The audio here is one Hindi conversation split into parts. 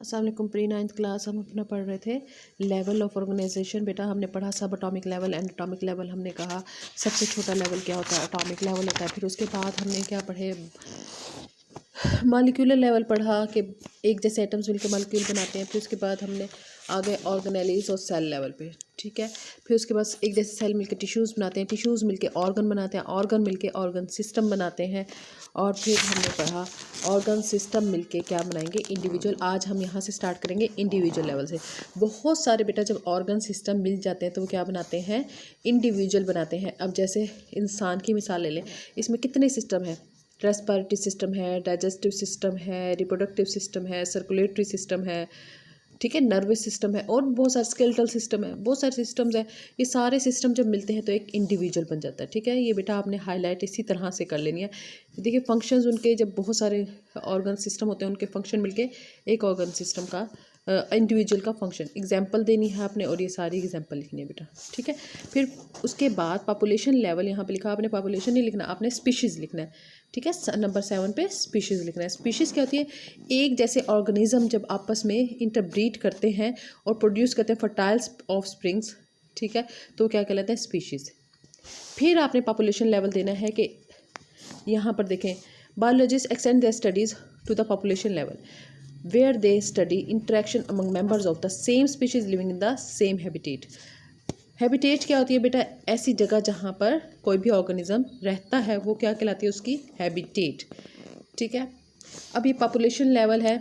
अस्सलाम वालेकुम। प्री 9th क्लास हम अपना पढ़ रहे थे लेवल ऑफ ऑर्गेनाइजेशन। बेटा हमने पढ़ा सब atomic level and atomic level. हमने कहा सबसे छोटा लेवल क्या होता है, एटॉमिक लेवल होता है। फिर उसके बाद हमने क्या पढ़े, मॉलिक्यूलर लेवल पढ़ा कि एक जैसे एटम्स मिलकर मॉलिक्यूल बनाते हैं। फिर उसके बाद हमने आ गए ऑर्गेनेलीज और सेल लेवल पे, ठीक है। फिर उसके बाद एक जैसे सेल मिलकर टिश्यूज़ बनाते हैं, टिश्यूज़ मिलकर ऑर्गन बनाते हैं, ऑर्गन मिलकर ऑर्गन सिस्टम बनाते हैं। और फिर हमने पढ़ा ऑर्गन सिस्टम मिलके क्या बनाएंगे, इंडिविजुअल। आज हम यहाँ से स्टार्ट करेंगे इंडिविजुअल लेवल से। बहुत सारे बेटा जब ऑर्गन सिस्टम मिल जाते हैं तो वो क्या बनाते हैं, इंडिविजुअल बनाते हैं। अब जैसे इंसान की मिसाल ले लें, इसमें कितने सिस्टम हैं, रेस्पिरेटरी सिस्टम है, डाइजेस्टिव सिस्टम है, रिप्रोडक्टिव सिस्टम है, सर्कुलेटरी सिस्टम है, ठीक है, नर्वस सिस्टम है, और बहुत सारे स्केलेटल सिस्टम है, बहुत सारे सिस्टम्स हैं। ये सारे सिस्टम जब मिलते हैं तो एक इंडिविजुअल बन जाता है, ठीक है। ये बेटा आपने हाईलाइट इसी तरह से कर लेनी है। देखिए फंक्शंस उनके, जब बहुत सारे ऑर्गन सिस्टम होते हैं उनके फंक्शन मिलके एक ऑर्गन सिस्टम का इंडिविजुअल का फंक्शन एग्जाम्पल देनी है आपने, और ये सारी एग्जाम्पल लिखनी है बेटा, ठीक है। फिर उसके बाद पॉपुलेशन लेवल यहाँ पे लिखा, आपने पॉपुलेशन नहीं लिखना, आपने स्पीशीज़ लिखना है, ठीक है। नंबर 7 पे स्पीशीज़ लिखना है। स्पीशीज़ क्या होती है, एक जैसे ऑर्गेनिज्म जब आपस में इंटरब्रीड करते हैं और प्रोड्यूस करते हैं फर्टाइल्स ऑफ स्प्रिंग्स, ठीक है, तो क्या कहलाते हैं, स्पीशीज़। फिर आपने पॉपुलेशन लेवल देना है कि यहाँ पर देखें, biologist extend their studies to the population level where they study interaction among members of the same species living in the same habitat। Habitat क्या होती है बेटा, ऐसी जगह जहाँ पर कोई भी ऑर्गेनिज्म रहता है वो क्या कहलाती है, उसकी हैबिटेट, ठीक है। अब ये पॉपुलेशन लेवल है,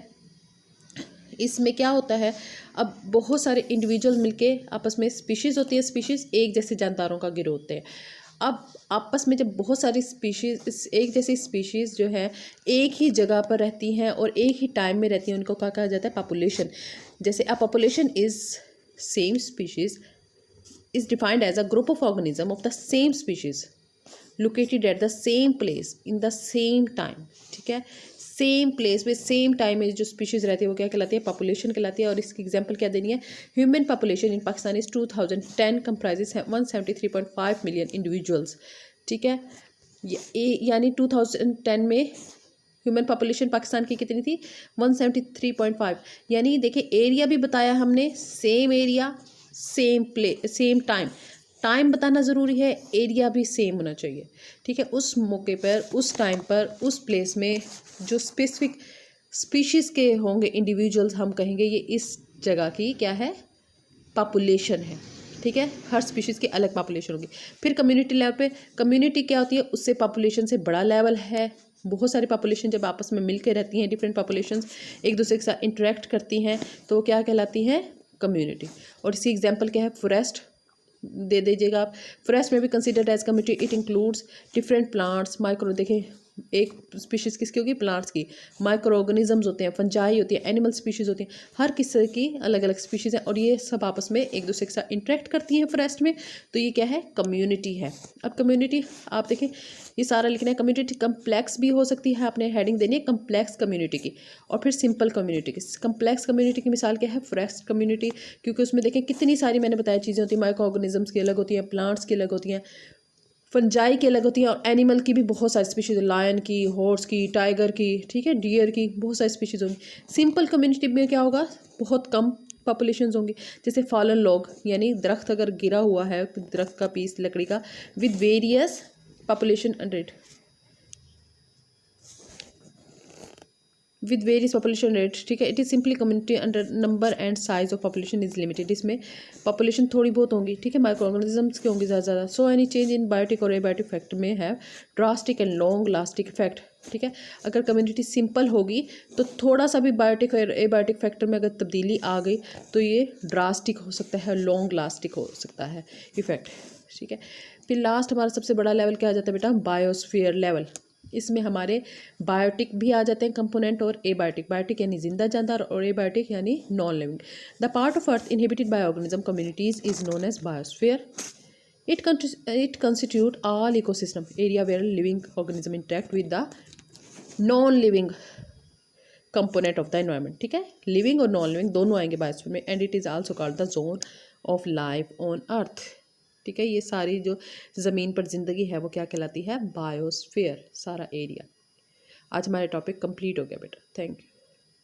इसमें क्या होता है, अब बहुत सारे इंडिविजुअल मिलके आपस में स्पीशीज़ होती है, स्पीशीज़ एक जैसे जानदारों का गिरोह होते हैं। अब आपस में जब बहुत सारी स्पीशीज़, एक जैसी स्पीशीज़ जो है एक ही जगह पर रहती हैं और एक ही टाइम में रहती हैं, उनको क्या कहा जाता है, पॉपुलेशन। जैसे a population is same species is defined as a group of organism of the same species located at the same place in the same time, ठीक है। सेम प्लेस में सेम टाइम में जो स्पीशीज़ रहती है वो क्या कहलाती है, पॉपुलेशन कहलाती है। और इसकी एग्जांपल क्या देनी है, human population in Pakistan is 2010 comprises 173.5 million individuals, ठीक है। यानी 2010 में ह्यूमन पॉपुलेशन पाकिस्तान की कितनी थी, 173.5। यानी देखिए एरिया भी बताया हमने, same area same same time, time बताना ज़रूरी है, एरिया भी सेम होना चाहिए, ठीक है। उस मौके पर, उस टाइम पर, उस प्लेस में जो स्पेसिफिक स्पीशीज़ के होंगे इंडिविजुअल्स, हम कहेंगे ये इस जगह की क्या है, पॉपुलेशन है, ठीक है। हर स्पीशीज़ की अलग पॉपुलेशन होगी। फिर कम्युनिटी लेवल पे, कम्युनिटी क्या होती है, उससे पॉपुलेशन से बड़ा लेवल है। बहुत सारी पॉपुलेशन जब आपस में मिलकर रहती हैं, डिफरेंट पॉपुलेशंस एक दूसरे के साथ इंटरेक्ट करती हैं, तो वो क्या कहलाती हैं, कम्युनिटी। और इसकी एग्जांपल क्या है, फॉरेस्ट दे दीजिएगा आप। फॉरेस्ट में भी considered as community, it includes different plants, micro, देखें एक स्पीशीज़ किसकी होगी, प्लांट्स की। माइक्रो ऑर्गेनिजम्स होते हैं, फंजाई होती है, एनिमल स्पीशीज़ होती हैं, हर किसी की अलग अलग स्पीशीज़ हैं और ये सब आपस में एक दूसरे के साथ इंटरेक्ट करती हैं फॉरेस्ट में, तो ये क्या है, कम्युनिटी है। अब कम्युनिटी आप देखें, ये सारा लिखना है। कम्युनिटी कम्प्लेक्स भी हो सकती है, आपने हेडिंग देनी है कम्प्लेक्स कम्युनिटी की, और फिर सिंपल कम्युनिटी की। कम्प्लेक्स कम्युनिटी की मिसाल क्या है, फॉरेस्ट कम्युनिटी, क्योंकि उसमें देखें कितनी सारी मैंने बताया चीज़ें होती हैं, माइक्रो ऑर्गेनिजम्स की अलग होती हैं, प्लांट्स की अलग होती हैं, फंजाई की अलग होती हैं, और एनिमल की भी बहुत सारी स्पीशीज़, लायन की, हॉर्स की, टाइगर की, ठीक है, डियर की, बहुत सारी स्पीशीज़ होंगी। सिंपल कम्युनिटी में क्या होगा, बहुत कम पॉपुलेशंस होंगी। जैसे फॉलन लॉग, यानी दरख्त अगर गिरा हुआ है, दरख्त का पीस लकड़ी का, with various population rate, with various population rate, ठीक है। It is simply community under number and size of population is limited. इसमें पॉपुलेशन थोड़ी बहुत होंगी, ठीक है, माइक्रो ऑर्गेनिजम्स की होंगी ज़्यादा। So any change in biotic और एबायोटिक फैक्ट में है drastic and long lasting effect, ठीक है। अगर कम्युनिटी सिंपल होगी तो थोड़ा सा भी बायोटिक और एबायोटिक फैक्टर में अगर तब्दीली आ गई तो ये ड्रास्टिक हो सकता है, लॉन्ग लास्टिक हो सकता है इफेक्ट, ठीक है। फिर लास्ट हमारा सबसे बड़ा लेवल क्या आ जाता है बेटा, बायोस्फीयर लेवल। इसमें हमारे बायोटिक भी आ जाते हैं कंपोनेंट और एबायोटिक। बायोटिक यानी जिंदा जानदार और एबायोटिक यानी non living. The part of earth inhabited by organism communities is known as biosphere. It constitute all ecosystem area where living organism interact with the non-living component of the environment, ठीक है। लिविंग और नॉन लिविंग दोनों आएंगे बायोस्फीयर में, and it is also called the zone of life on earth, ठीक है। ये सारी जो ज़मीन पर ज़िंदगी है वो क्या कहलाती है, बायोस्फीयर, सारा एरिया। आज हमारा टॉपिक कंप्लीट हो गया बेटा, थैंक यू।